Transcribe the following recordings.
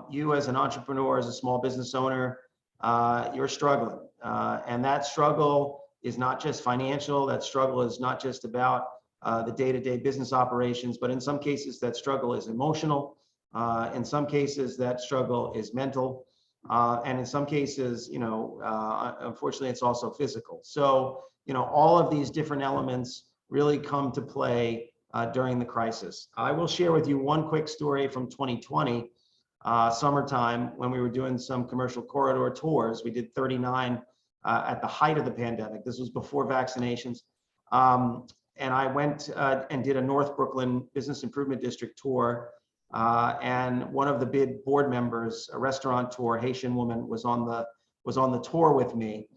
You as an entrepreneur, as a small business owner, you're struggling. And that struggle is not just financial. That struggle is not just about the day-to-day business operations, but in some cases that struggle is emotional. In some cases that struggle is mental. And in some cases, unfortunately, it's also physical. So, all of these different elements really come to play during the crisis. I will share with you one quick story from 2020, summertime, when we were doing some commercial corridor tours. We did 39 at the height of the pandemic. This was before vaccinations. And I went and did a North Brooklyn Business Improvement District tour. And one of the big board members, a restaurateur, Haitian woman, was on the tour with me.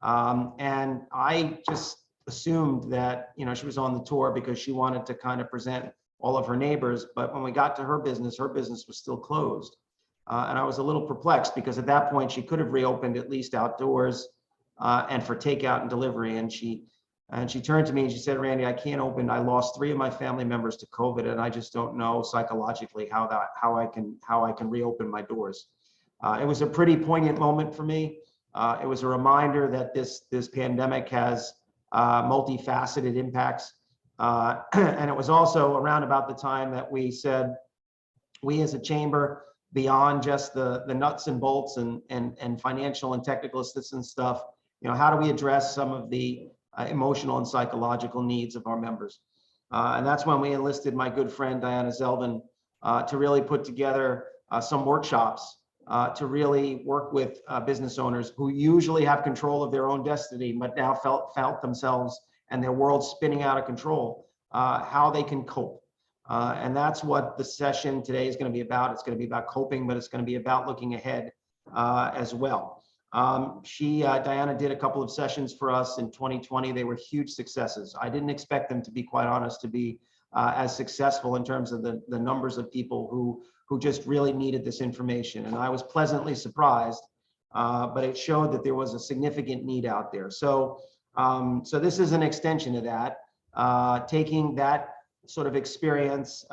And I just assumed that, she was on the tour because she wanted to kind of present all of her neighbors. But when we got to her business was still closed. And I was a little perplexed because at that point she could have reopened at least outdoors and for takeout and delivery. And she turned to me and she said, "Randy, I can't open. I lost 3 of my family members to COVID, and I just don't know psychologically how I can reopen my doors." It was a pretty poignant moment for me. It was a reminder that this pandemic has multifaceted impacts. And it was also around about the time that we said, we as a chamber, beyond just the nuts and bolts and financial and technical assistance stuff, how do we address some of the emotional and psychological needs of our members? And that's when we enlisted my good friend Diana Zelvin to really put together some workshops to really work with business owners who usually have control of their own destiny, but now felt themselves and their world spinning out of control, how they can cope. And that's what the session today is going to be about. It's going to be about coping, but it's going to be about looking ahead as well. Diana did a couple of sessions for us in 2020. They were huge successes. I didn't expect them, to be quite honest, to be as successful in terms of the numbers of people who just really needed this information. And I was pleasantly surprised, but it showed that there was a significant need out there. So this is an extension of that, taking that sort of experience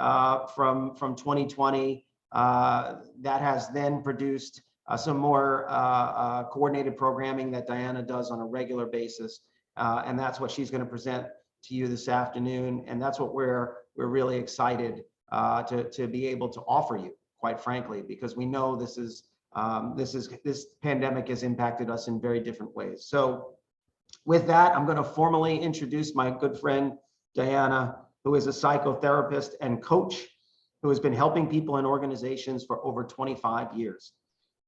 from 2020 that has then produced some more coordinated programming that Diana does on a regular basis. And that's what she's going to present to you this afternoon. And that's what we're really excited to be able to offer you, quite frankly, because we know this pandemic has impacted us in very different ways. So with that, I'm going to formally introduce my good friend, Diana, who is a psychotherapist and coach who has been helping people and organizations for over 25 years.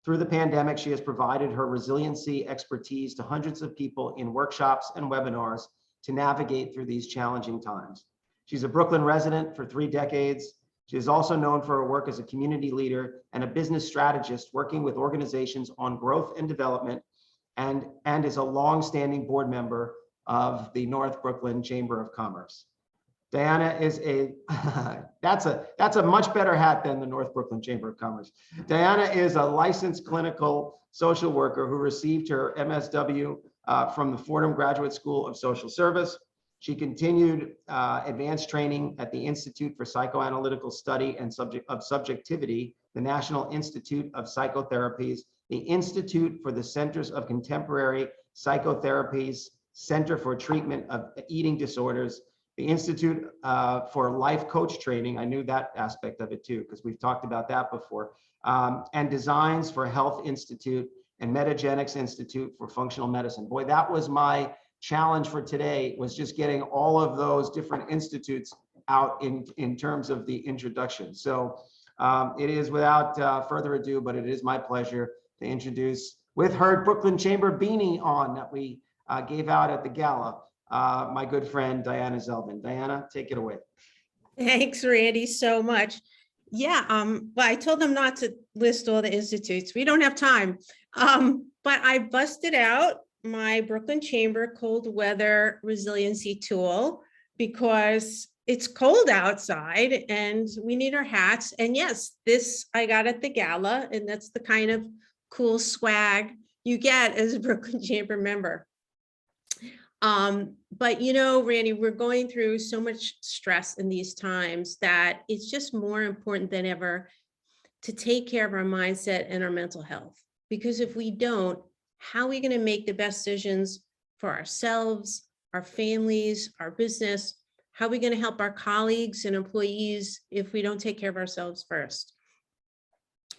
Through the pandemic, she has provided her resiliency expertise to hundreds of people in workshops and webinars to navigate through these challenging times. She's a Brooklyn resident for 3 decades. She is also known for her work as a community leader and a business strategist working with organizations on growth and development, and is a long-standing board member of the North Brooklyn Chamber of Commerce. Diana is that's a much better hat than the North Brooklyn Chamber of Commerce. Diana is a licensed clinical social worker who received her MSW from the Fordham Graduate School of Social Service. She continued advanced training at the Institute for Psychoanalytical Study and Subjectivity, the National Institute of Psychotherapies, the Institute for the Centers of Contemporary Psychotherapies, Center for Treatment of Eating Disorders, the Institute for Life Coach Training. I knew that aspect of it too, because we've talked about that before, and Designs for Health Institute and Metagenics Institute for Functional Medicine. Boy, that was my challenge for today, was just getting all of those different institutes out in terms of the introduction. So it is without further ado, but it is my pleasure to introduce, with her Brooklyn Chamber beanie on that we gave out at the gala, my good friend, Diana Zelvin. Diana, take it away. Thanks, Randy, so much. Yeah, well, I told them not to list all the institutes. We don't have time. But I busted out my Brooklyn Chamber cold weather resiliency tool because it's cold outside and we need our hats. And yes, this I got at the gala, and that's the kind of cool swag you get as a Brooklyn Chamber member. But Randy, we're going through so much stress in these times that it's just more important than ever to take care of our mindset and our mental health. Because if we don't, how are we going to make the best decisions for ourselves, our families, our business? How are we going to help our colleagues and employees if we don't take care of ourselves first?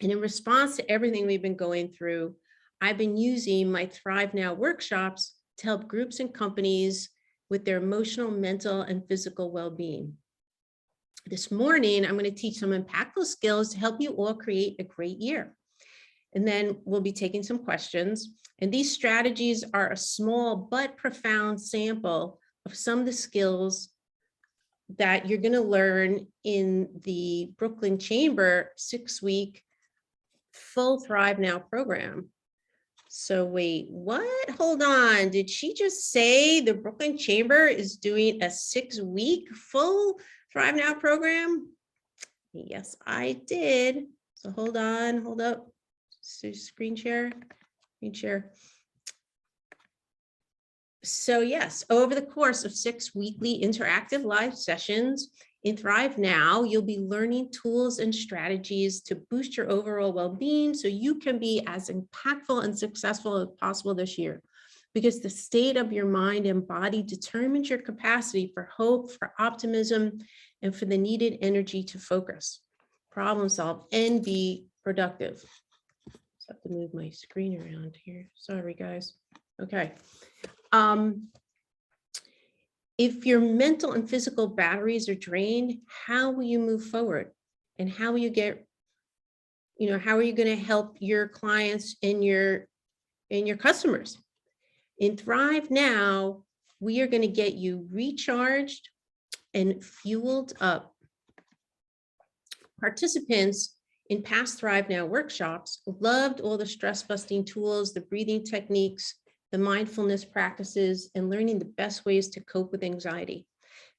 And in response to everything we've been going through, I've been using my Thrive Now workshops to help groups and companies with their emotional, mental, and physical well-being. This morning, I'm going to teach some impactful skills to help you all create a great year. And then we'll be taking some questions. And these strategies are a small but profound sample of some of the skills that you're going to learn in the Brooklyn Chamber 6-week full Thrive Now program. So wait, what? Hold on. Did she just say the Brooklyn Chamber is doing a 6-week full Thrive Now program? Yes, I did. So hold on, hold up. So screen share. So yes, over the course of 6 weekly interactive live sessions in Thrive Now, you'll be learning tools and strategies to boost your overall well-being so you can be as impactful and successful as possible this year. Because the state of your mind and body determines your capacity for hope, for optimism, and for the needed energy to focus, problem solve, and be productive. I have to move my screen around here. Sorry, guys. Okay. If your mental and physical batteries are drained, how will you move forward? And how will you get, how are you going to help your clients and your customers? In Thrive Now, we are going to get you recharged and fueled up. Participants in past Thrive Now workshops loved all the stress busting tools, the breathing techniques, the mindfulness practices, and learning the best ways to cope with anxiety.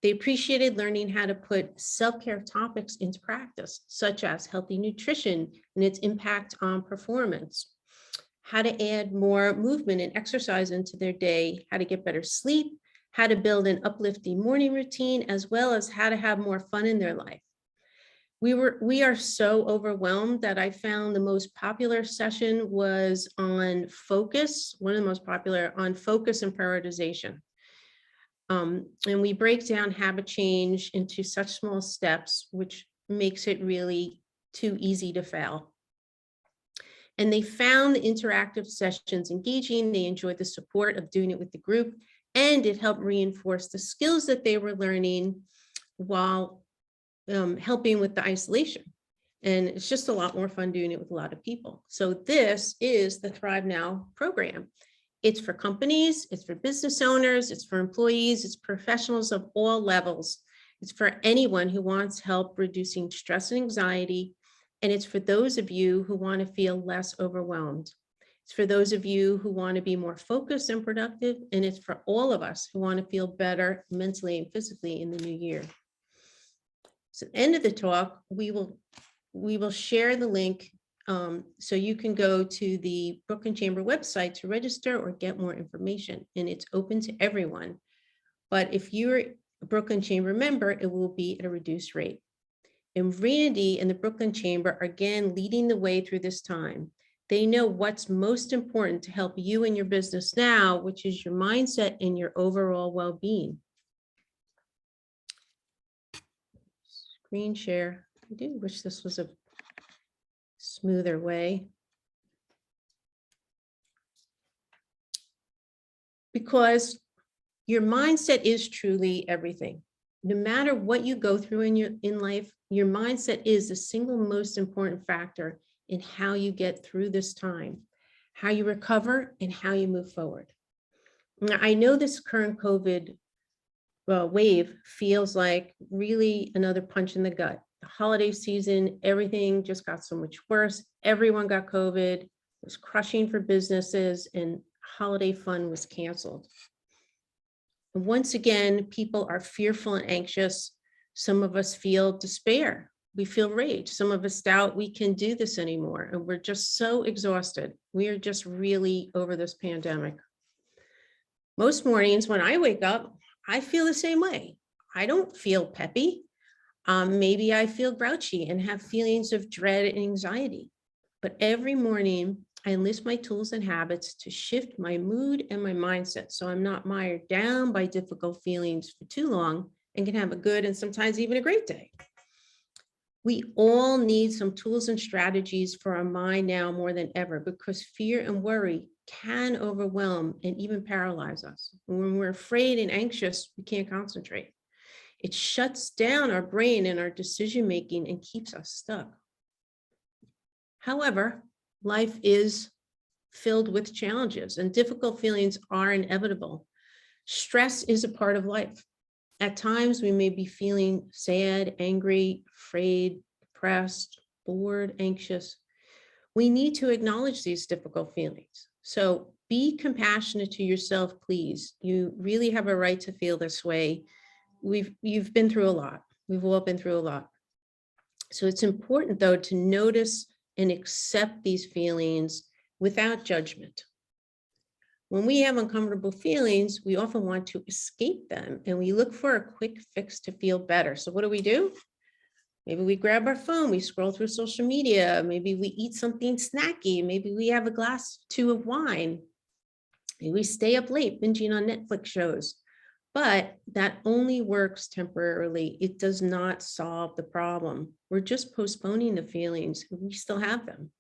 They appreciated learning how to put self-care topics into practice, such as healthy nutrition and its impact on performance, how to add more movement and exercise into their day, how to get better sleep, how to build an uplifting morning routine, as well as how to have more fun in their life. We are so overwhelmed that I found the most popular session was on focus, one of the most popular on focus and prioritization. And we break down habit change into such small steps, which makes it really too easy to fail. And they found the interactive sessions engaging. They enjoyed the support of doing it with the group, and it helped reinforce the skills that they were learning while helping with the isolation. And it's just a lot more fun doing it with a lot of people. So this is the Thrive Now program. It's for companies, it's for business owners, it's for employees, it's professionals of all levels. It's for anyone who wants help reducing stress and anxiety. And it's for those of you who want to feel less overwhelmed. It's for those of you who want to be more focused and productive. And it's for all of us who want to feel better mentally and physically in the new year. So at the end of the talk, we will share the link so you can go to the Brooklyn Chamber website to register or get more information, and it's open to everyone. But if you're a Brooklyn Chamber member, it will be at a reduced rate. And Randy and the Brooklyn Chamber are again leading the way through this time. They know what's most important to help you in your business now, which is your mindset and your overall well-being. Screen share. I do wish this was a smoother way. Because your mindset is truly everything. No matter what you go through in life, your mindset is the single most important factor in how you get through this time, how you recover, and how you move forward. Now, I know this current COVID wave feels like really another punch in the gut. The holiday season, everything just got so much worse. Everyone got COVID. It was crushing for businesses, and holiday fun was canceled. And once again, people are fearful and anxious. Some of us feel despair. We feel rage. Some of us doubt we can do this anymore. And we're just so exhausted. We are just really over this pandemic. Most mornings when I wake up, I feel the same way. I don't feel peppy. Maybe I feel grouchy and have feelings of dread and anxiety. But every morning, I enlist my tools and habits to shift my mood and my mindset so I'm not mired down by difficult feelings for too long and can have a good and sometimes even a great day. We all need some tools and strategies for our mind now more than ever, because fear and worry can overwhelm and even paralyze us. When we're afraid and anxious, we can't concentrate. It shuts down our brain and our decision making and keeps us stuck. However, life is filled with challenges and difficult feelings are inevitable. Stress is a part of life. At times, we may be feeling sad, angry, afraid, depressed, bored, anxious. We need to acknowledge these difficult feelings. So be compassionate to yourself, please. You really have a right to feel this way. You've been through a lot. We've all been through a lot. So it's important, though, to notice and accept these feelings without judgment. When we have uncomfortable feelings, we often want to escape them and we look for a quick fix to feel better. So what do? Maybe we grab our phone, we scroll through social media, maybe we eat something snacky, maybe we have a glass or two of wine, maybe we stay up late binging on Netflix shows. But that only works temporarily. It does not solve the problem. We're just postponing the feelings. We still have them.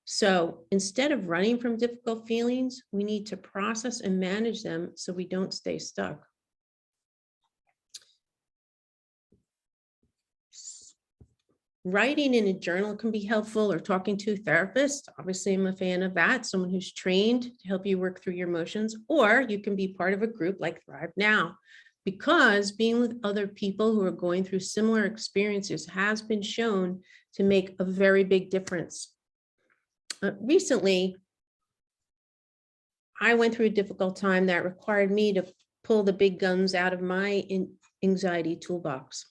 So instead of running from difficult feelings, we need to process and manage them so we don't stay stuck. Writing in a journal can be helpful, or talking to a therapist. Obviously, I'm a fan of that, someone who's trained to help you work through your emotions, or you can be part of a group like Thrive Now, because being with other people who are going through similar experiences has been shown to make a very big difference. Recently, I went through a difficult time that required me to pull the big guns out of my anxiety toolbox.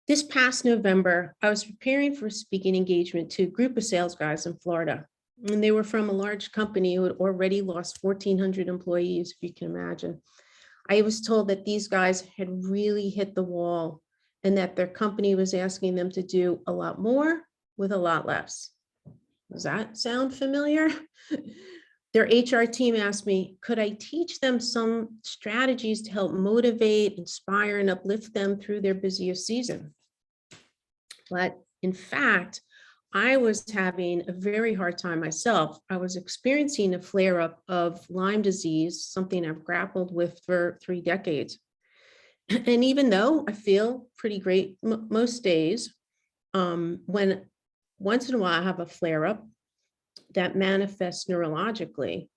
This past November, I was preparing for a speaking engagement to a group of sales guys in Florida. And they were from a large company who had already lost 1,400 employees, if you can imagine. I was told that these guys had really hit the wall and that their company was asking them to do a lot more with a lot less. Does that sound familiar? Their HR team asked me, could I teach them some strategies to help motivate, inspire, and uplift them through their busiest season? But in fact, I was having a very hard time myself. I was experiencing a flare-up of Lyme disease, something I've grappled with for 3 decades. And even though I feel pretty great most days, when once in a while I have a flare-up that manifests neurologically.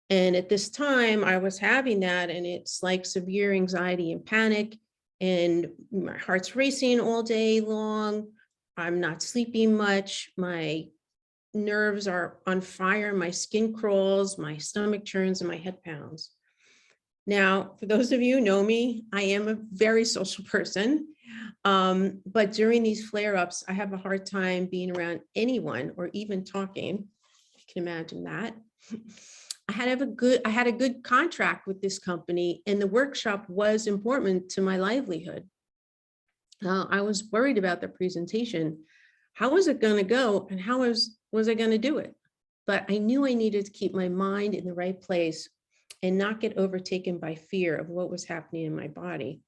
And at this time I was having that, and it's like severe anxiety and panic, and my heart's racing all day long. I'm not sleeping much. My nerves are on fire. My skin crawls, my stomach churns, and my head pounds. Now, for those of you who know me, I am a very social person. But during these flare-ups, I have a hard time being around anyone or even talking. You can imagine that. I had a good contract with this company, and the workshop was important to my livelihood. I was worried about the presentation. How was it going to go, and how was I going to do it? But I knew I needed to keep my mind in the right place and not get overtaken by fear of what was happening in my body.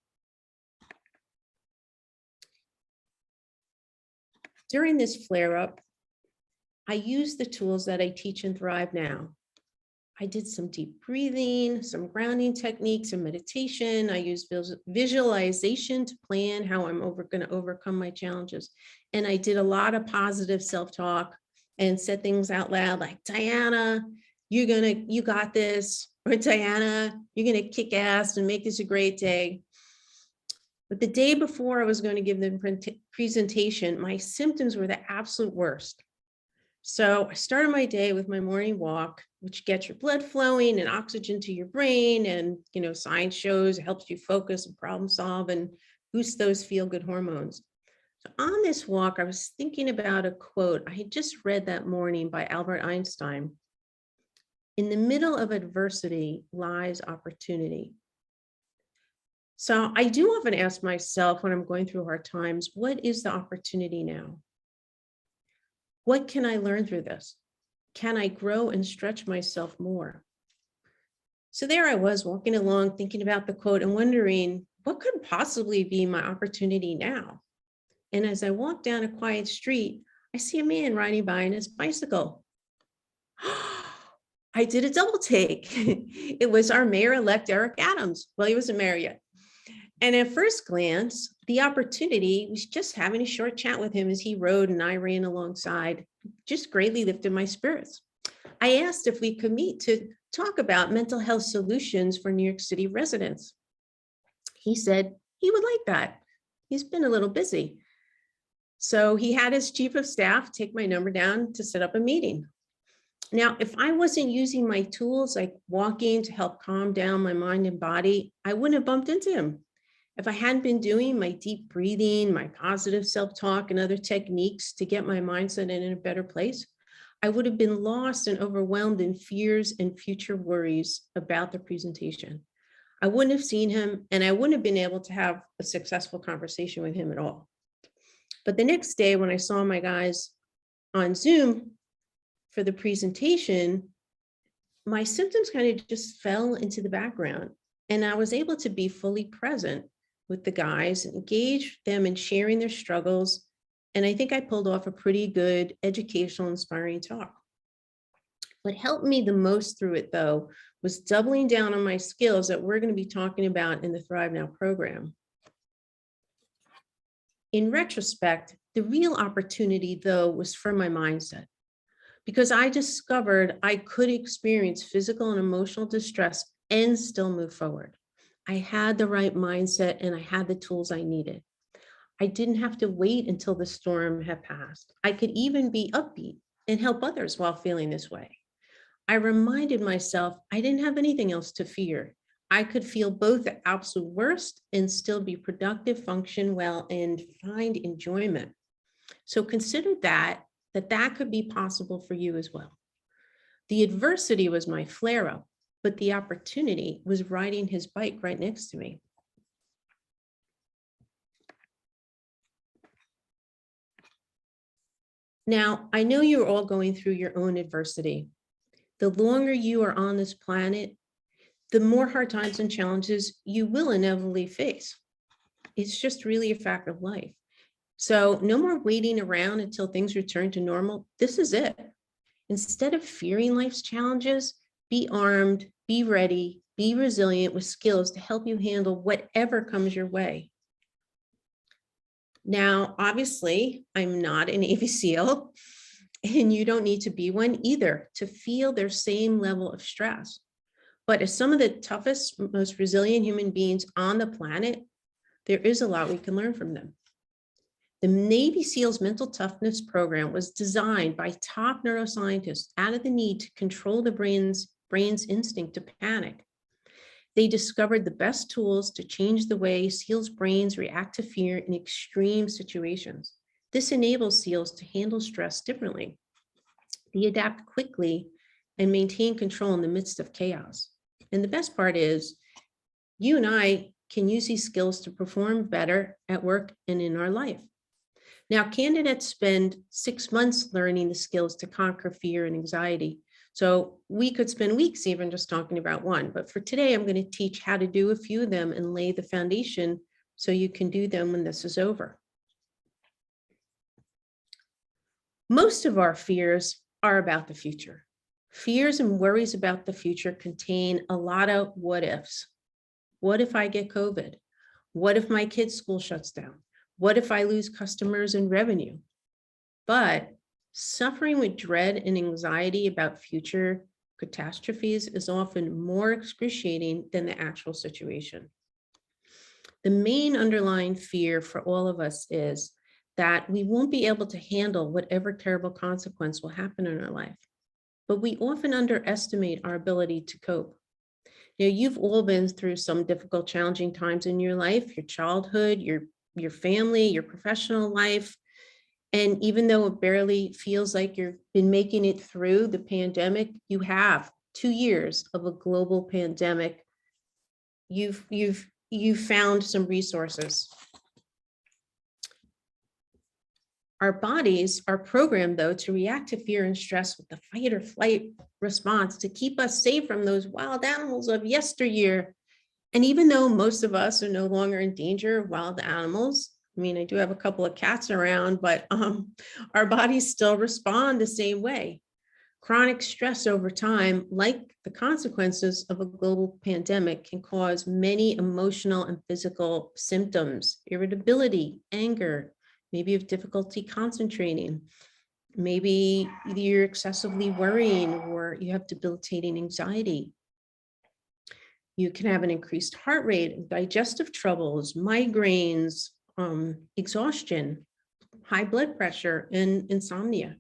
During this flare-up, I used the tools that I teach in Thrive Now. I did some deep breathing, some grounding techniques, and meditation. I used visualization to plan how I'm going to overcome my challenges. And I did a lot of positive self-talk and said things out loud like, Diana, you got this. Or Diana, you're going to kick ass and make this a great day. But the day before I was going to give the presentation, my symptoms were the absolute worst. So I started my day with my morning walk, which gets your blood flowing and oxygen to your brain. And, science shows it helps you focus and problem solve and boost those feel-good hormones. So on this walk, I was thinking about a quote I had just read that morning by Albert Einstein. In the middle of adversity lies opportunity. So I do often ask myself when I'm going through hard times, what is the opportunity now? What can I learn through this? Can I grow and stretch myself more? So there I was walking along, thinking about the quote and wondering what could possibly be my opportunity now. And as I walk down a quiet street, I see a man riding by on his bicycle. I did a double take. It was our mayor-elect Eric Adams. Well, he wasn't mayor yet. And at first glance, the opportunity was just having a short chat with him as he rode and I ran alongside, just greatly lifted my spirits. I asked if we could meet to talk about mental health solutions for New York City residents. He said he would like that. He's been a little busy. So he had his chief of staff take my number down to set up a meeting. Now, if I wasn't using my tools like walking to help calm down my mind and body, I wouldn't have bumped into him. If I hadn't been doing my deep breathing, my positive self-talk, and other techniques to get my mindset in a better place, I would have been lost and overwhelmed in fears and future worries about the presentation. I wouldn't have seen him, and I wouldn't have been able to have a successful conversation with him at all. But the next day, when I saw my guys on Zoom for the presentation, my symptoms kind of just fell into the background, and I was able to be fully present with the guys and engage them in sharing their struggles. And I think I pulled off a pretty good educational, inspiring talk. What helped me the most through it, though, was doubling down on my skills that we're going to be talking about in the Thrive Now program. In retrospect, the real opportunity, though, was for my mindset, because I discovered I could experience physical and emotional distress and still move forward. I had the right mindset and I had the tools I needed. I didn't have to wait until the storm had passed. I could even be upbeat and help others while feeling this way. I reminded myself I didn't have anything else to fear. I could feel both the absolute worst and still be productive, function well, and find enjoyment. So consider that could be possible for you as well. The adversity was my flare-up, but the opportunity was riding his bike right next to me. Now, I know you're all going through your own adversity. The longer you are on this planet, the more hard times and challenges you will inevitably face. It's just really a fact of life. So no more waiting around until things return to normal. This is it. Instead of fearing life's challenges, be armed, be ready, be resilient with skills to help you handle whatever comes your way. Now, obviously, I'm not a Navy SEAL, and you don't need to be one either to feel their same level of stress. But as some of the toughest, most resilient human beings on the planet, there is a lot we can learn from them. The Navy SEALs Mental Toughness Program was designed by top neuroscientists out of the need to control the brain's instinct to panic. They discovered the best tools to change the way SEALs' brains react to fear in extreme situations. This enables SEALs to handle stress differently. They adapt quickly and maintain control in the midst of chaos. And the best part is, you and I can use these skills to perform better at work and in our life. Now, candidates spend 6 months learning the skills to conquer fear and anxiety. So we could spend weeks even just talking about one, but for today, I'm going to teach how to do a few of them and lay the foundation so you can do them when this is over. Most of our fears are about the future. Fears and worries about the future contain a lot of what ifs. What if I get COVID? What if my kid's school shuts down? What if I lose customers and revenue? But suffering with dread and anxiety about future catastrophes is often more excruciating than the actual situation. The main underlying fear for all of us is that we won't be able to handle whatever terrible consequence will happen in our life. But we often underestimate our ability to cope. You know, you've all been through some difficult, challenging times in your life, your childhood, your family, your professional life. And even though it barely feels like you've been making it through the pandemic, you have 2 years of a global pandemic. You've you found some resources. Our bodies are programmed, though, to react to fear and stress with the fight or flight response to keep us safe from those wild animals of yesteryear. And even though most of us are no longer in danger of wild animals, I mean, I do have a couple of cats around, but our bodies still respond the same way. Chronic stress over time, like the consequences of a global pandemic, can cause many emotional and physical symptoms: irritability, anger, maybe you have difficulty concentrating, maybe you're excessively worrying, or you have debilitating anxiety. You can have an increased heart rate, digestive troubles, migraines, exhaustion, high blood pressure, and insomnia.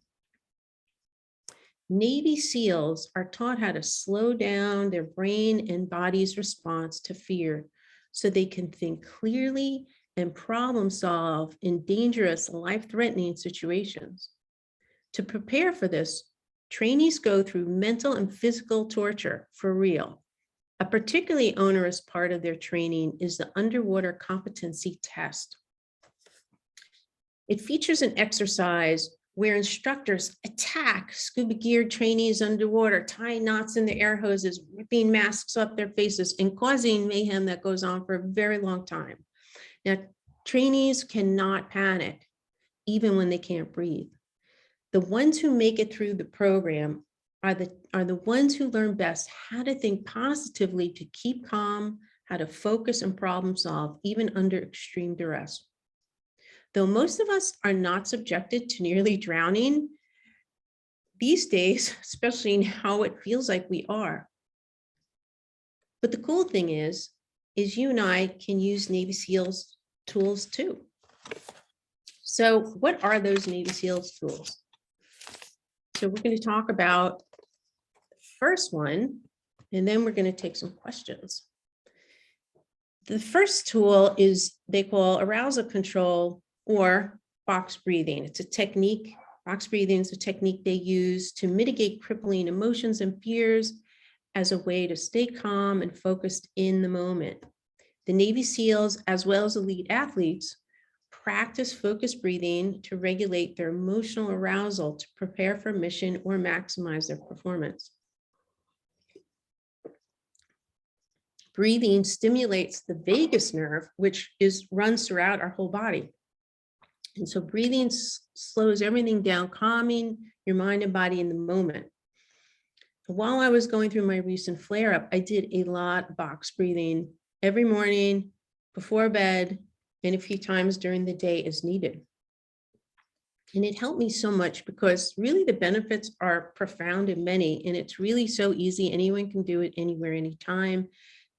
Navy SEALs are taught how to slow down their brain and body's response to fear so they can think clearly and problem solve in dangerous, life-threatening situations. To prepare for this, trainees go through mental and physical torture for real. A particularly onerous part of their training is the underwater competency test. It features an exercise where instructors attack scuba geared trainees underwater, tying knots in their air hoses, ripping masks off their faces, and causing mayhem that goes on for a very long time. Now, trainees cannot panic, even when they can't breathe. The ones who make it through the program are the ones who learn best how to think positively, to keep calm, how to focus and problem solve, even under extreme duress. Though most of us are not subjected to nearly drowning these days, especially now it feels like we are. But the cool thing is you and I can use Navy SEALs tools too. So what are those Navy SEALs tools? So we're going to talk about the first one, and then we're going to take some questions. The first tool is they call arousal control or box breathing. It's a technique. Box breathing is a technique they use to mitigate crippling emotions and fears as a way to stay calm and focused in the moment. The Navy SEALs, as well as elite athletes, practice focused breathing to regulate their emotional arousal to prepare for mission or maximize their performance. Breathing stimulates the vagus nerve, which runs throughout our whole body. And so breathing slows everything down, calming your mind and body in the moment. While I was going through my recent flare-up, I did a lot of box breathing every morning, before bed, and a few times during the day as needed. And it helped me so much because really the benefits are profound and many, and it's really so easy. Anyone can do it anywhere, anytime.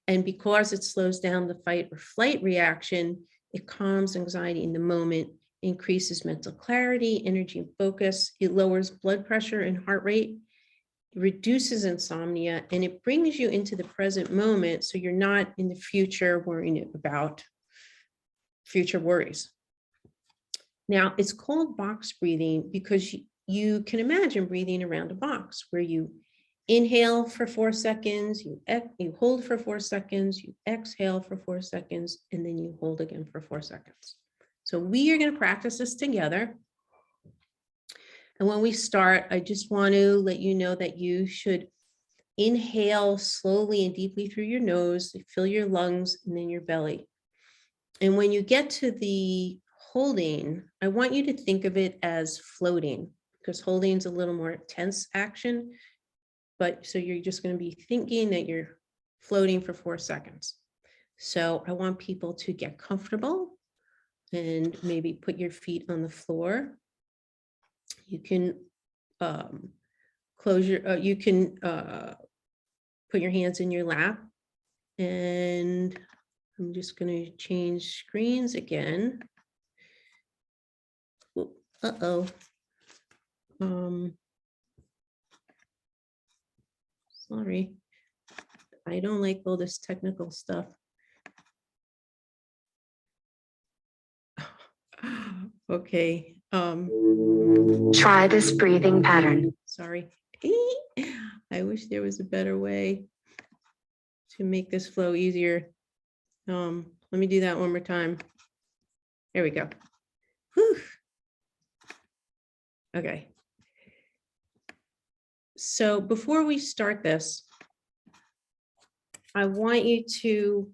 And because it slows down the fight or flight reaction, it calms anxiety in the moment, increases mental clarity, energy, and focus. It lowers blood pressure and heart rate, it reduces insomnia, and it brings you into the present moment so you're not in the future worrying about future worries. Now, it's called box breathing because you can imagine breathing around a box where you inhale for 4 seconds, you hold for 4 seconds, you exhale for 4 seconds, and then you hold again for 4 seconds. So we are going to practice this together. And when we start, I just want to let you know that you should inhale slowly and deeply through your nose, fill your lungs and then your belly. And when you get to the holding, I want you to think of it as floating, because holding is a little more tense action. But so you're just going to be thinking that you're floating for 4 seconds. So I want people to get comfortable and maybe put your feet on the floor. You can put your hands in your lap, and I'm just going to change screens again. Sorry, I don't like all this technical stuff. Okay. Try this breathing pattern. Sorry. I wish there was a better way to make this flow easier. Let me do that one more time. There we go. Whew. Okay. So before we start this, I want you to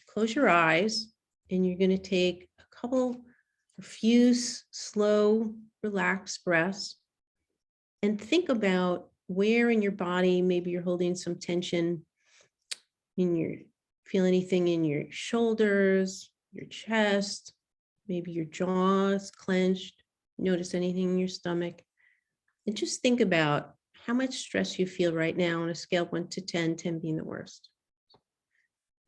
close your eyes, and you're going to take a few slow, relaxed breaths, and think about where in your body, maybe you're holding some tension feel anything in your shoulders, your chest, maybe your jaws clenched, notice anything in your stomach. And just think about how much stress you feel right now on a scale of 1 to 10, 10 being the worst.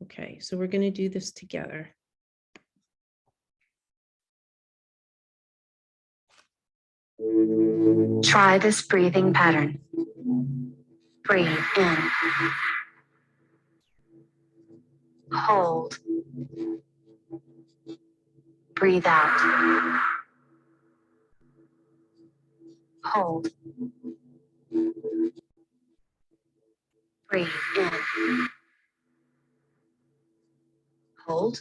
Okay, so we're going to do this together. Try this breathing pattern. Breathe in. Hold. Breathe out. Hold. Breathe in. Hold.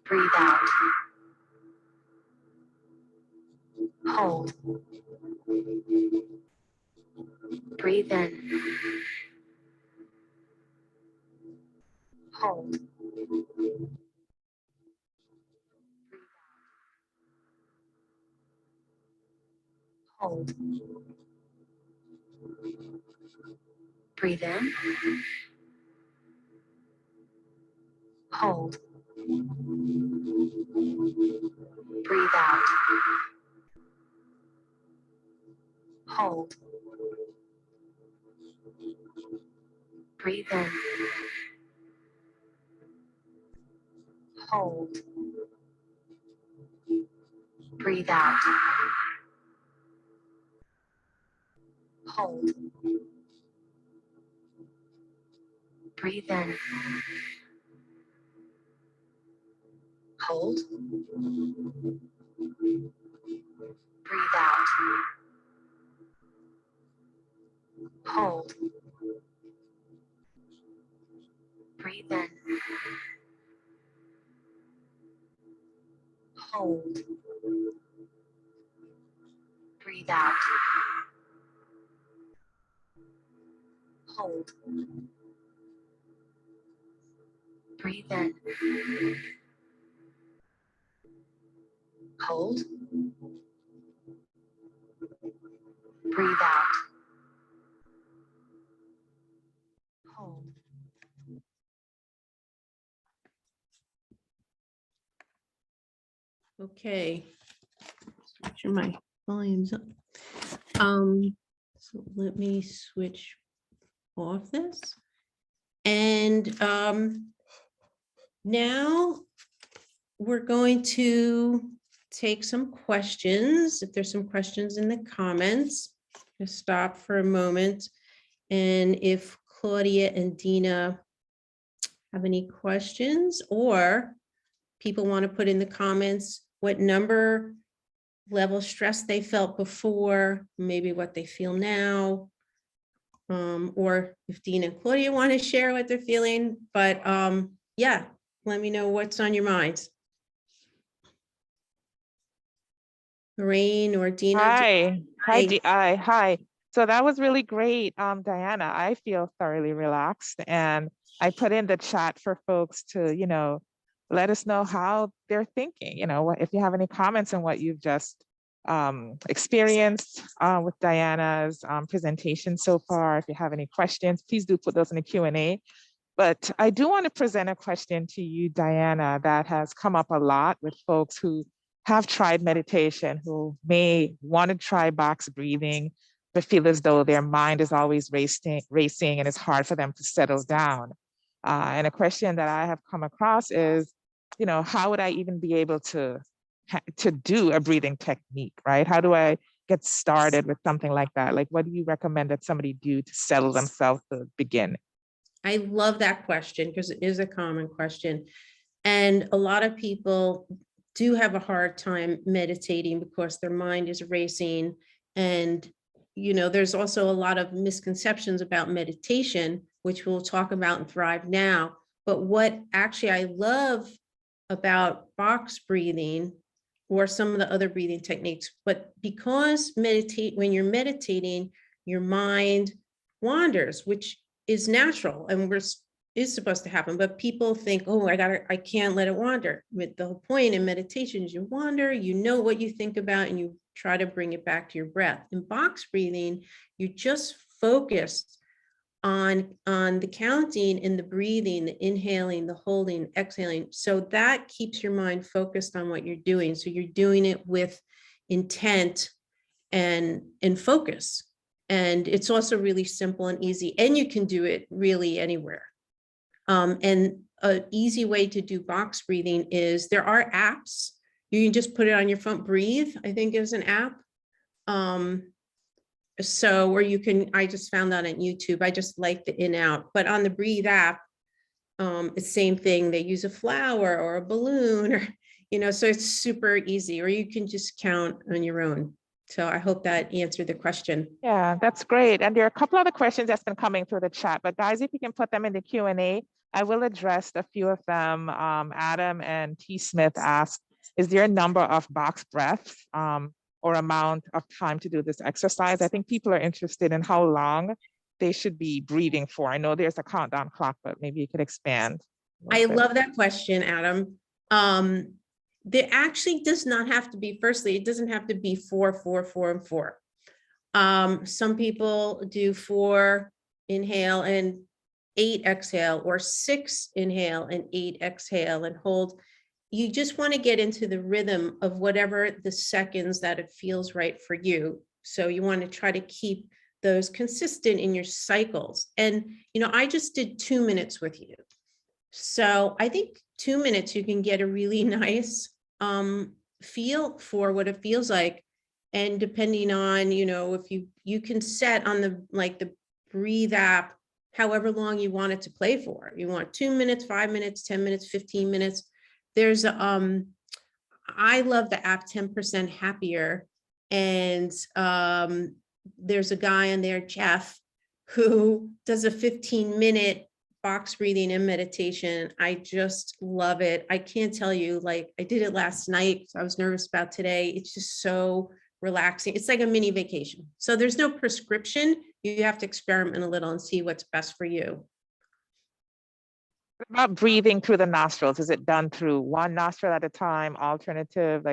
Breathe out. Hold. Breathe in. Hold. Hold. Breathe in. Hold. Breathe out. Hold. Breathe in. Hold. Breathe out. Hold. Breathe in. Hold. Breathe out. Hold. Breathe in. Hold. Breathe out. Hold. Breathe in. Hold. Breathe out. Hold. Okay. Switch my volumes up. So let me switch off this. And now we're going to take some questions. If there's some questions in the comments, just stop for a moment. And if Claudia and Dina have any questions, or people want to put in the comments what number level stress they felt before, maybe what they feel now, or if Dina and Claudia want to share what they're feeling. But yeah, let me know what's on your minds. Lorraine or Dina. Hi. Hi. Hi. So that was really great, Diana. I feel thoroughly relaxed, and I put in the chat for folks to, let us know how they're thinking. If you have any comments on what you've just experienced with Diana's presentation so far. If you have any questions, please do put those in the Q&A. But I do want to present a question to you, Diana, that has come up a lot with folks who have tried meditation, who may want to try box breathing, but feel as though their mind is always racing and it's hard for them to settle down. And a question that I have come across is, how would I even be able to do a breathing technique, right? How do I get started with something like that? Like, what do you recommend that somebody do to settle themselves to begin? I love that question because it is a common question. And a lot of people do have a hard time meditating because their mind is racing. And, there's also a lot of misconceptions about meditation which we'll talk about in Thrive Now. But what actually I love about box breathing or some of the other breathing techniques, but because when you're meditating, your mind wanders, which is natural and is supposed to happen. But people think, oh, I can't let it wander. With the whole point in meditation is you wander, you know what you think about, and you try to bring it back to your breath. In box breathing, you just focused on the counting and the breathing, the inhaling, the holding, exhaling. So that keeps your mind focused on what you're doing. So you're doing it with intent and focus. And it's also really simple and easy, and you can do it really anywhere. And an easy way to do box breathing is there are apps. You can just put it on your phone. Breathe, I think, is an app. So, or you can, I just found that on YouTube. I just like the in out, but on the Breathe app, it's the same thing. They use a flower or a balloon, or, so it's super easy, or you can just count on your own. So I hope that answered the question. Yeah, that's great. And there are a couple other questions that's been coming through the chat, but guys, if you can put them in the Q&A, I will address a few of them. Adam and T. Smith asked, is there a number of box breaths or amount of time to do this exercise? I think people are interested in how long they should be breathing for. I know there's a countdown clock, but maybe you could expand. I love that question, Adam. There actually does not have to be, firstly, it doesn't have to be 4, 4, 4, and 4. Some people do 4 inhale and 8 exhale, or 6 inhale and 8 exhale and hold. You just want to get into the rhythm of whatever the seconds that it feels right for you. So you want to try to keep those consistent in your cycles. And, I just did 2 minutes with you. So I think 2 minutes, you can get a really nice feel for what it feels like. And depending on, if you can set on the Breathe app, however long you want it to play for. You want 2 minutes, 5 minutes, 10 minutes, 15 minutes. There's I love the app 10% Happier. And there's a guy on there, Jeff, who does a 15-minute box breathing and meditation. I just love it. I can't tell you, I did it last night, so I was nervous about today. It's just so relaxing. It's like a mini vacation. So there's no prescription. You have to experiment a little and see what's best for you. What about breathing through the nostrils? Is it done through one nostril at a time, alternative?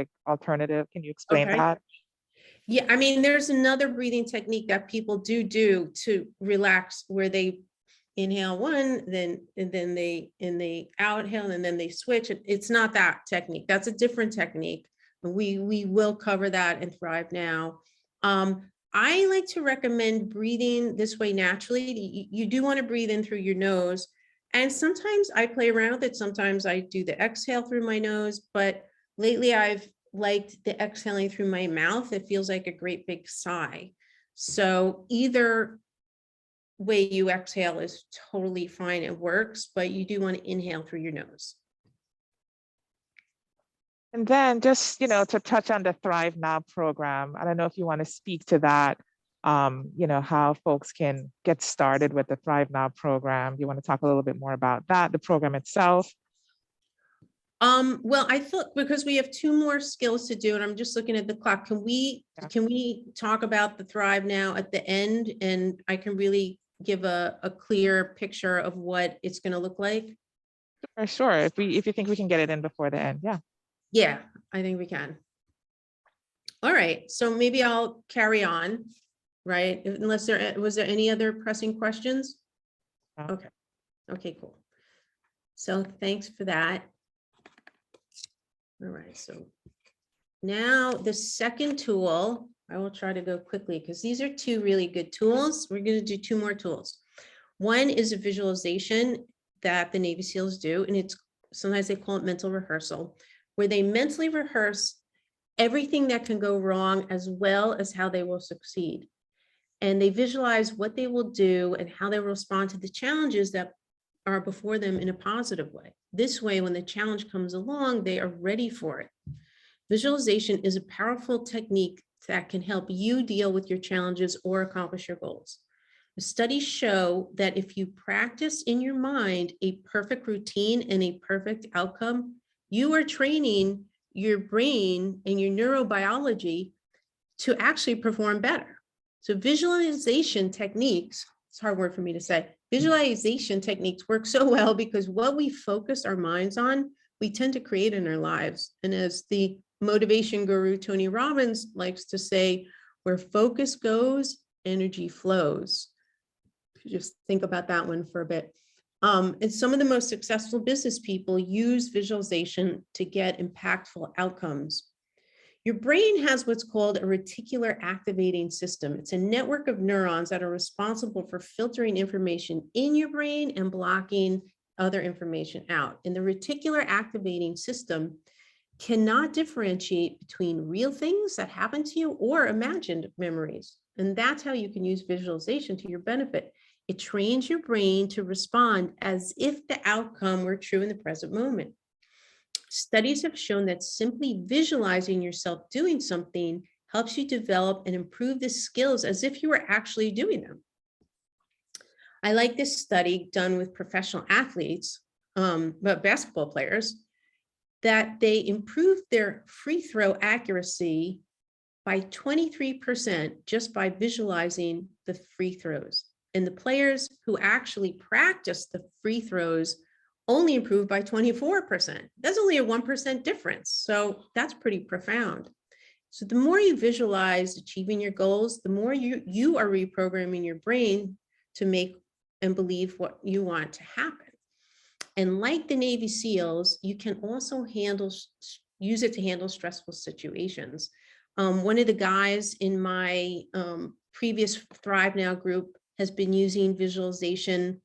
Can you explain that? Yeah, I mean, there's another breathing technique that people do to relax, where they inhale one, then they outhale, and then they switch. It's not that technique. That's a different technique. We will cover that in Thrive Now. I like to recommend breathing this way naturally. You do want to breathe in through your nose. And sometimes I play around with it. Sometimes I do the exhale through my nose, but lately I've liked the exhaling through my mouth. It feels like a great big sigh. So either way you exhale is totally fine. It works, but you do want to inhale through your nose. And then just, to touch on the Thrive Now program, I don't know if you want to speak to that, how folks can get started with the Thrive Now program. Do you want to talk a little bit more about that, the program itself? Well, I thought, because we have 2 more skills to do, and I'm just looking at the clock, can we talk about the Thrive Now at the end, and I can really give a clear picture of what it's going to look like? Sure. If you think we can get it in before the end. Yeah, I think we can. All right, so maybe I'll carry on, right? Unless was there any other pressing questions? No. Okay, cool. So thanks for that. All right, so now the second tool, I will try to go quickly because these are 2 really good tools. We're going to do 2 more tools. One is a visualization that the Navy SEALs do, and sometimes they call it mental rehearsal, where they mentally rehearse everything that can go wrong as well as how they will succeed. And they visualize what they will do and how they will respond to the challenges that are before them in a positive way. This way, when the challenge comes along, they are ready for it. Visualization is a powerful technique that can help you deal with your challenges or accomplish your goals. Studies show that if you practice in your mind a perfect routine and a perfect outcome, you are training your brain and your neurobiology to actually perform better. So visualization techniques, it's a hard word for me to say, visualization techniques work so well because what we focus our minds on, we tend to create in our lives. And as the motivation guru Tony Robbins likes to say, where focus goes, energy flows. Just think about that one for a bit. And some of the most successful business people use visualization to get impactful outcomes. Your brain has what's called a reticular activating system. It's a network of neurons that are responsible for filtering information in your brain and blocking other information out. And the reticular activating system cannot differentiate between real things that happen to you or imagined memories. And that's how you can use visualization to your benefit. It trains your brain to respond as if the outcome were true in the present moment. Studies have shown that simply visualizing yourself doing something helps you develop and improve the skills as if you were actually doing them. I like this study done with professional athletes, but basketball players, that they improved their free throw accuracy by 23% just by visualizing the free throws. And the players who actually practiced the free throws only improved by 24%. That's only a 1% difference. So that's pretty profound. So the more you visualize achieving your goals, the more you are reprogramming your brain to make and believe what you want to happen. And like the Navy SEALs, you can also use it to handle stressful situations. One of the guys in my previous Thrive Now group has been using visualization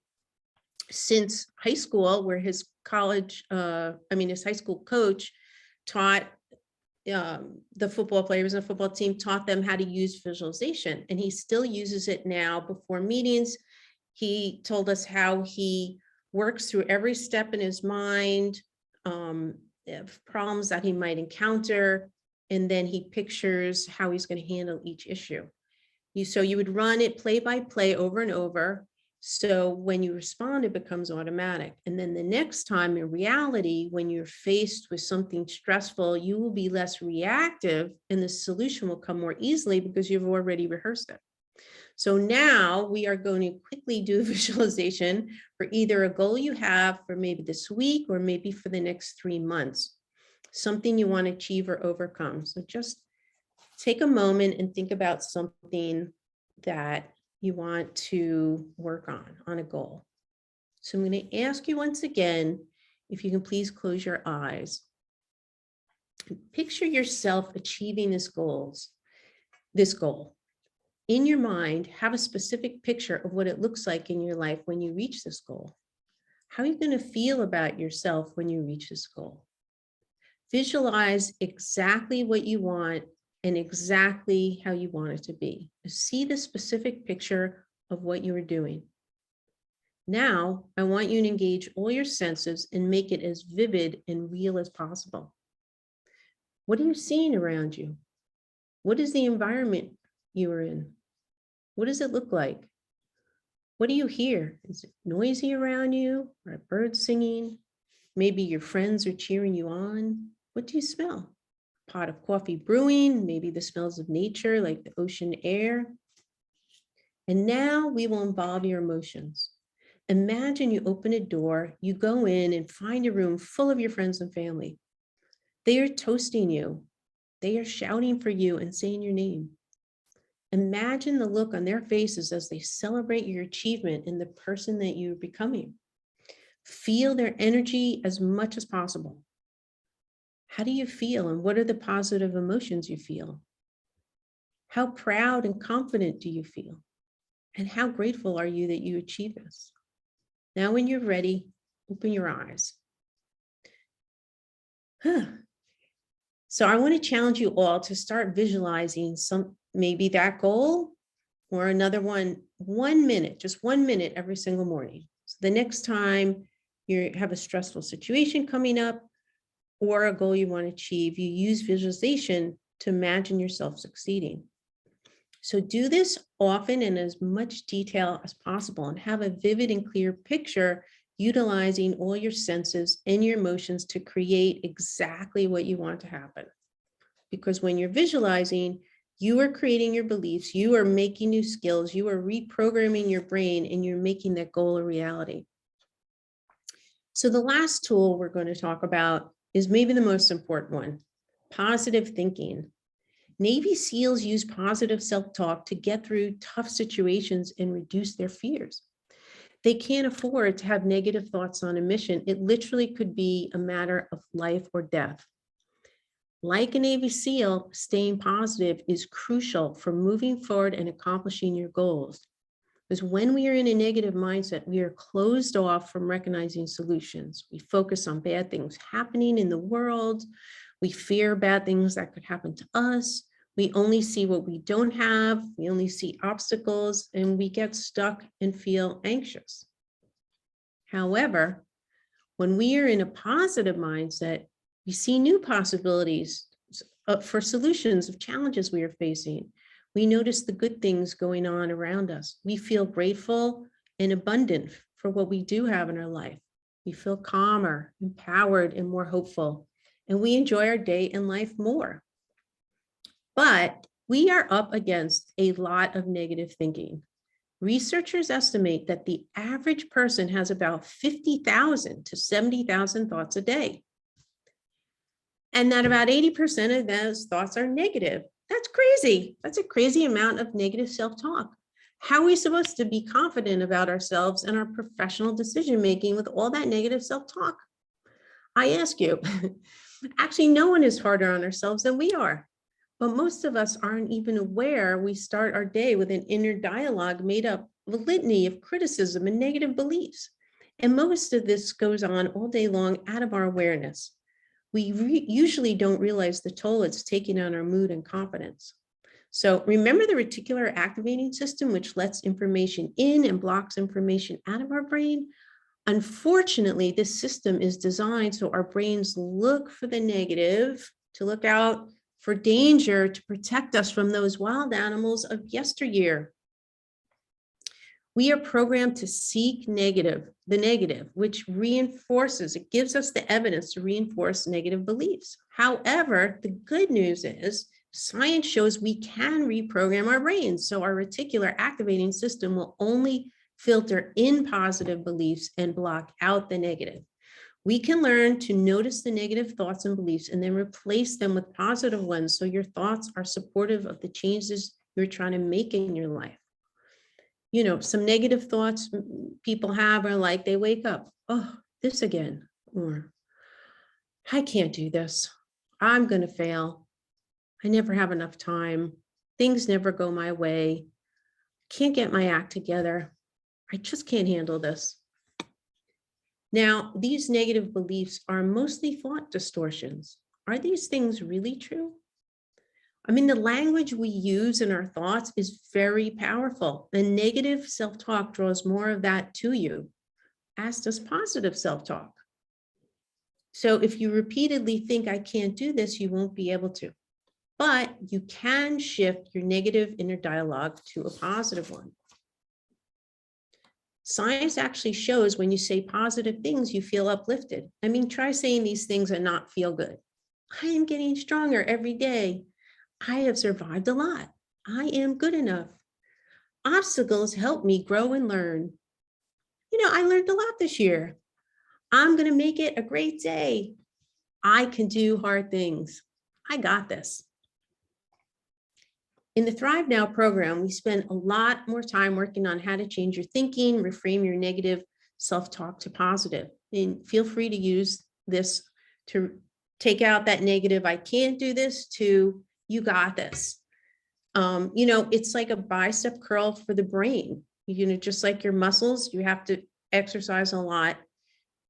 since high school, where his his high school coach taught the football players and the football team, taught them how to use visualization. And he still uses it now before meetings. He told us how he works through every step in his mind, problems that he might encounter, and then he pictures how he's going to handle each issue. So you would run it play by play over and over. So when you respond, it becomes automatic. And then the next time in reality, when you're faced with something stressful, you will be less reactive and the solution will come more easily because you've already rehearsed it. So now we are going to quickly do a visualization for either a goal you have for maybe this week or maybe for the next 3 months, something you want to achieve or overcome. So just take a moment and think about something that you want to work on a goal. So I'm going to ask you once again, if you can please close your eyes. Picture yourself achieving this goal. In your mind, have a specific picture of what it looks like in your life when you reach this goal. How are you going to feel about yourself when you reach this goal? Visualize exactly what you want and exactly how you want it to be. See the specific picture of what you are doing. Now, I want you to engage all your senses and make it as vivid and real as possible. What are you seeing around you? What is the environment you are in? What does it look like? What do you hear? Is it noisy around you? Are birds singing? Maybe your friends are cheering you on. What do you smell? A pot of coffee brewing, maybe the smells of nature like the ocean air. And now we will involve your emotions. Imagine you open a door, you go in and find a room full of your friends and family. They are toasting you. They are shouting for you and saying your name. Imagine the look on their faces as they celebrate your achievement and the person that you're becoming. Feel their energy as much as possible. How do you feel and what are the positive emotions you feel? How proud and confident do you feel? And how grateful are you that you achieved this? Now, when you're ready, open your eyes. So I want to challenge you all to start visualizing maybe that goal or another one, 1 minute, just 1 minute every single morning. So the next time you have a stressful situation coming up or a goal you want to achieve, you use visualization to imagine yourself succeeding. So do this often in as much detail as possible and have a vivid and clear picture, utilizing all your senses and your emotions to create exactly what you want to happen. Because when you're visualizing, you are creating your beliefs, you are making new skills, you are reprogramming your brain, and you're making that goal a reality. So the last tool we're going to talk about is maybe the most important one, positive thinking. Navy SEALs use positive self-talk to get through tough situations and reduce their fears. They can't afford to have negative thoughts on a mission. It literally could be a matter of life or death. Like a Navy SEAL, staying positive is crucial for moving forward and accomplishing your goals. Because when we are in a negative mindset, we are closed off from recognizing solutions. We focus on bad things happening in the world. We fear bad things that could happen to us. We only see what we don't have. We only see obstacles, and we get stuck and feel anxious. However, when we are in a positive mindset, we see new possibilities for solutions of challenges we are facing. We notice the good things going on around us. We feel grateful and abundant for what we do have in our life. We feel calmer, empowered, and more hopeful, and we enjoy our day and life more. But we are up against a lot of negative thinking. Researchers estimate that the average person has about 50,000 to 70,000 thoughts a day, and that about 80% of those thoughts are negative. That's crazy. That's a crazy amount of negative self-talk. How are we supposed to be confident about ourselves and our professional decision-making with all that negative self-talk? I ask you, actually, no one is harder on ourselves than we are. But most of us aren't even aware we start our day with an inner dialogue made up of a litany of criticism and negative beliefs. And most of this goes on all day long out of our awareness. We usually don't realize the toll it's taking on our mood and confidence. So remember the reticular activating system, which lets information in and blocks information out of our brain? Unfortunately, this system is designed so our brains look for the negative, to look out for danger, to protect us from those wild animals of yesteryear. We are programmed to seek the negative, which reinforces, it gives us the evidence to reinforce negative beliefs. However, the good news is science shows we can reprogram our brains. So our reticular activating system will only filter in positive beliefs and block out the negative. We can learn to notice the negative thoughts and beliefs and then replace them with positive ones, so your thoughts are supportive of the changes you're trying to make in your life. You know, some negative thoughts people have are like, they wake up, oh, this again, or I can't do this. I'm going to fail. I never have enough time. Things never go my way. Can't get my act together. I just can't handle this. Now, these negative beliefs are mostly thought distortions. Are these things really true? I mean, the language we use in our thoughts is very powerful, and negative self-talk draws more of that to you, as does positive self-talk. So if you repeatedly think, I can't do this, you won't be able to. But you can shift your negative inner dialogue to a positive one. Science actually shows when you say positive things, you feel uplifted. I mean, try saying these things and not feel good. I am getting stronger every day. I have survived a lot. I am good enough. Obstacles help me grow and learn. You know, I learned a lot this year. I'm going to make it a great day. I can do hard things. I got this. In the Thrive Now program, we spend a lot more time working on how to change your thinking, reframe your negative self-talk to positive. And feel free to use this to take out that negative, I can't do this, to you got this. You know, it's like a bicep curl for the brain. You know, just like your muscles, you have to exercise a lot.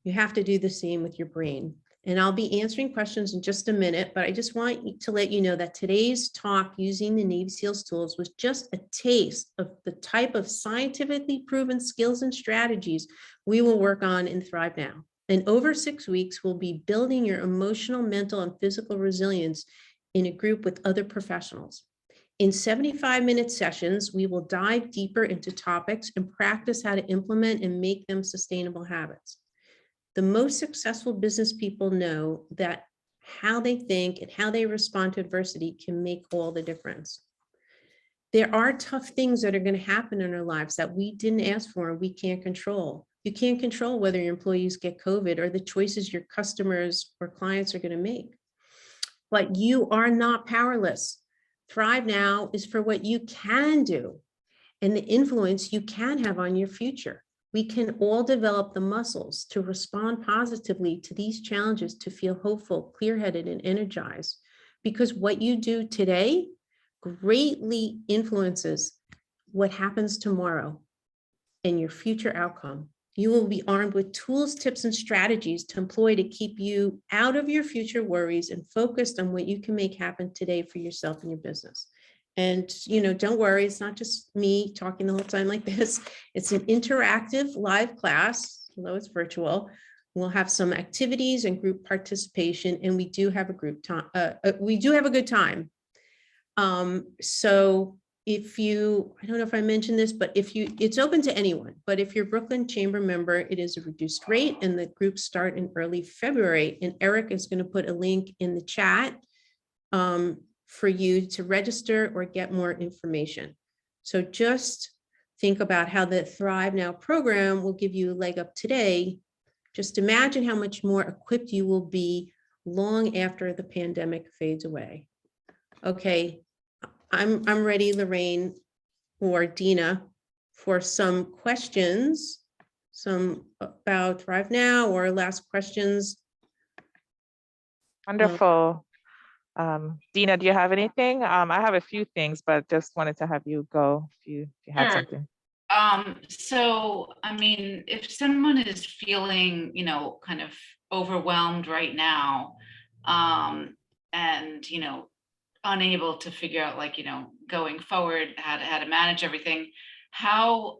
You have to do the same with your brain. And I'll be answering questions in just a minute, but I just want to let you know that today's talk using the Navy SEALs tools was just a taste of the type of scientifically proven skills and strategies we will work on in Thrive Now. And over 6 weeks, we'll be building your emotional, mental, and physical resilience in a group with other professionals. In 75-minute sessions, we will dive deeper into topics and practice how to implement and make them sustainable habits. The most successful business people know that how they think and how they respond to adversity can make all the difference. There are tough things that are going to happen in our lives that we didn't ask for and we can't control. You can't control whether your employees get COVID or the choices your customers or clients are going to make. But you are not powerless. Thrive Now is for what you can do and the influence you can have on your future. We can all develop the muscles to respond positively to these challenges, to feel hopeful, clear-headed, and energized, because what you do today greatly influences what happens tomorrow and your future outcome. You will be armed with tools, tips, and strategies to employ to keep you out of your future worries and focused on what you can make happen today for yourself and your business. And, don't worry, it's not just me talking the whole time like this. It's an interactive live class, although it's virtual. We'll have some activities and group participation, and we do have a group time. We do have a good time. So if you, I don't know if I mentioned this, but it's open to anyone, but if you're a Brooklyn Chamber member, it is a reduced rate and the groups start in early February. And Eric is going to put a link in the chat for you to register or get more information. So just think about how the Thrive Now program will give you a leg up today. Just imagine how much more equipped you will be long after the pandemic fades away. Okay. I'm ready, Lorraine or Dina, for some questions, some about Thrive Now or last questions. Wonderful. Dina, do you have anything? I have a few things, but just wanted to have you go if you had Sure. something. So, I mean, if someone is feeling, kind of overwhelmed right now, and, unable to figure out, going forward, how to manage everything, how,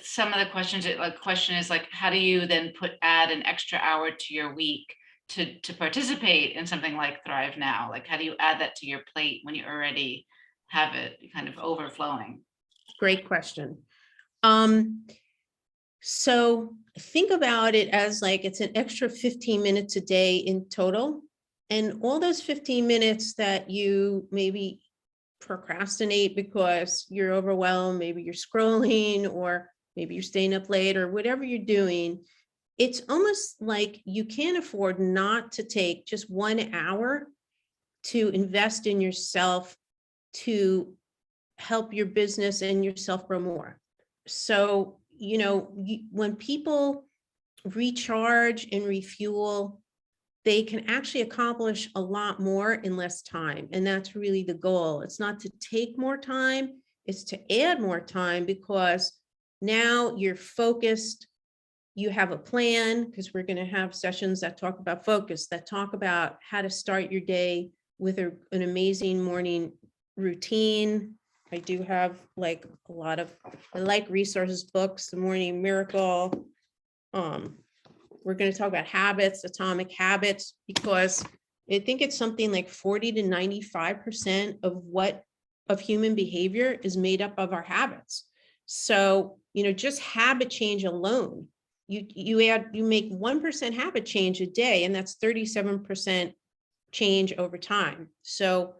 some of the questions, question is how do you then add an extra hour to your week to participate in something like Thrive Now? How do you add that to your plate when you already have it kind of overflowing? Great question. So think about it as it's an extra 15 minutes a day in total. And all those 15 minutes that you maybe procrastinate because you're overwhelmed, maybe you're scrolling, or maybe you're staying up late, or whatever you're doing, it's almost like you can't afford not to take just 1 hour to invest in yourself to help your business and yourself grow more. So, when people recharge and refuel, they can actually accomplish a lot more in less time. And that's really the goal. It's not to take more time, it's to add more time, because now you're focused, you have a plan, because we're going to have sessions that talk about focus, that talk about how to start your day with an amazing morning routine. I do have a lot of, I like resources, books, The Morning Miracle. We're going to talk about habits, atomic habits, because I think it's something like 40 to 95% of human behavior is made up of our habits. So, just habit change alone, you make 1% habit change a day, and that's 37% change over time. So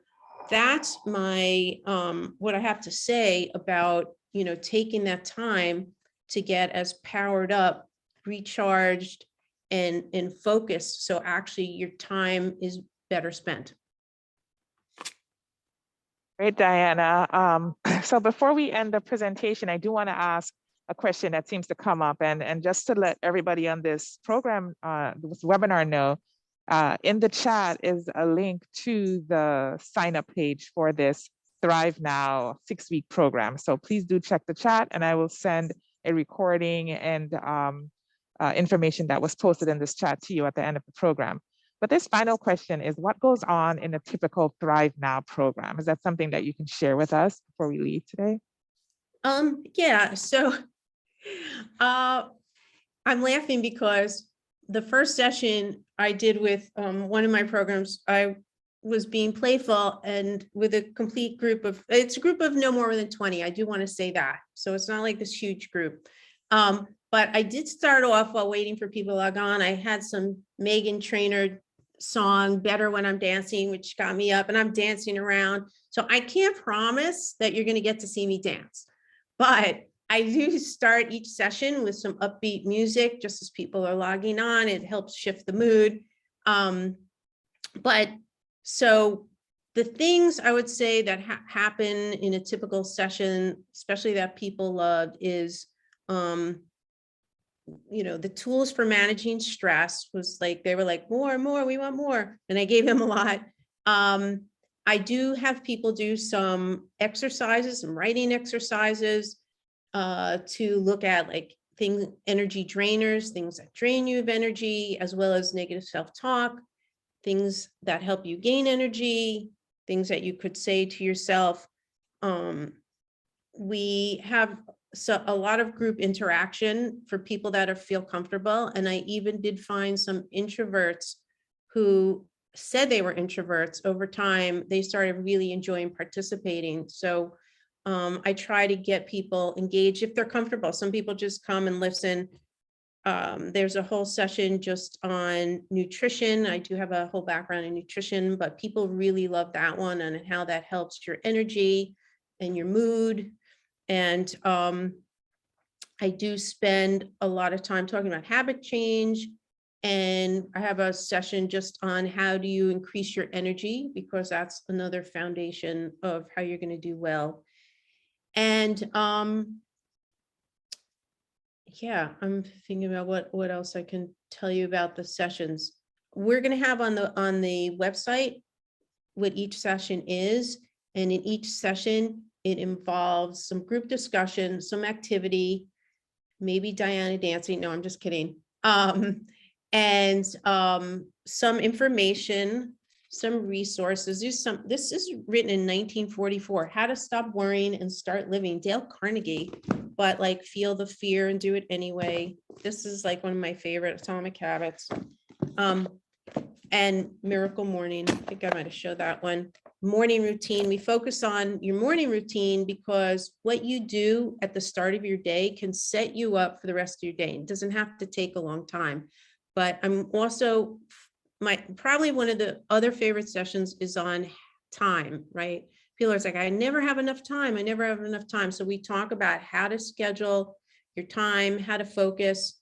that's my, what I have to say about, taking that time to get as powered up, recharged, and focused. So actually your time is better spent. Great, Diana. So before we end the presentation, I do want to ask a question that seems to come up, and just to let everybody on this program, this webinar know, in the chat is a link to the sign up page for this Thrive Now 6-week program. So please do check the chat, and I will send a recording and information that was posted in this chat to you at the end of the program. But this final question is, what goes on in a typical Thrive Now program? Is that something that you can share with us before we leave today? Yeah, so I'm laughing because the first session I did with one of my programs, I was being playful and with a complete group of, it's a group of no more than 20. I do want to say that. So it's not like this huge group. But I did start off while waiting for people to log on. I had some Megan Trainor song, Better When I'm Dancing, which got me up, and I'm dancing around. So I can't promise that you're going to get to see me dance, but I do start each session with some upbeat music just as people are logging on. It helps shift the mood. But so the things I would say that happen in a typical session, especially that people loved, is the tools for managing stress was like, they were like, more and more, we want more. And I gave them a lot. I do have people do some exercises, some writing exercises to look at like things, energy drainers, things that drain you of energy, as well as negative self-talk, things that help you gain energy, things that you could say to yourself. We have a lot of group interaction for people that feel comfortable. And I even did find some introverts who said they were introverts. Over time, they started really enjoying participating. So I try to get people engaged if they're comfortable. Some people just come and listen. There's a whole session just on nutrition. I do have a whole background in nutrition, but people really love that one and how that helps your energy and your mood. And I do spend a lot of time talking about habit change. And I have a session just on how do you increase your energy, because that's another foundation of how you're going to do well. And yeah, I'm thinking about what else I can tell you about the sessions. We're going to have on the website what each session is. And in each session, it involves some group discussion, some activity, maybe Diana dancing. No, I'm just kidding. And some information, some resources. This is written in 1944, How to Stop Worrying and Start Living, Dale Carnegie, but like Feel the Fear and Do It Anyway. This is like one of my favorite, Atomic Habits. And Miracle Morning. I think I might have showed that one. Morning routine. We focus on your morning routine because what you do at the start of your day can set you up for the rest of your day. It doesn't have to take a long time. But I'm also, probably one of the other favorite sessions is on time, right? People are like, I never have enough time. I never have enough time. So we talk about how to schedule your time, how to focus,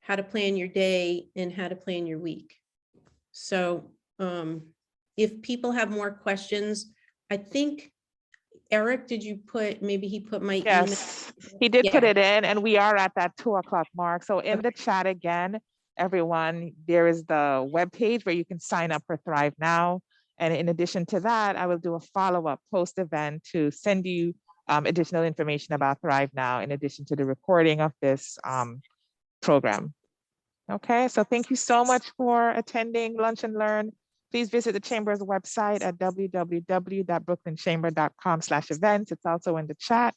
how to plan your day, and how to plan your week. So if people have more questions, I think, Eric, did you put, maybe he put my email? Yes, he did put it in, and we are at that 2:00 mark. So in the chat again, everyone, there is the webpage where you can sign up for Thrive Now. And in addition to that, I will do a follow-up post-event to send you additional information about Thrive Now, in addition to the recording of this program. Okay, so thank you so much for attending Lunch and Learn. Please visit the Chamber's website at www.brooklynchamber.com/events. It's also in the chat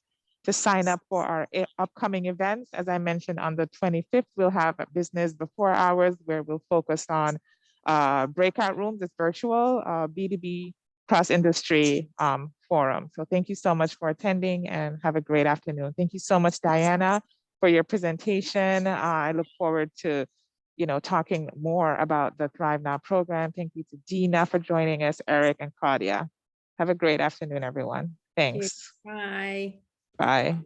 to sign up for our upcoming events. As I mentioned, on the 25th, we'll have a business before hours where we'll focus on breakout rooms. It's virtual, B2B cross-industry forum. So thank you so much for attending and have a great afternoon. Thank you so much, Diana, for your presentation. I look forward to talking more about the Thrive Now program. Thank you to Dina for joining us, Eric and Claudia. Have a great afternoon, everyone. Thanks. Bye. Bye.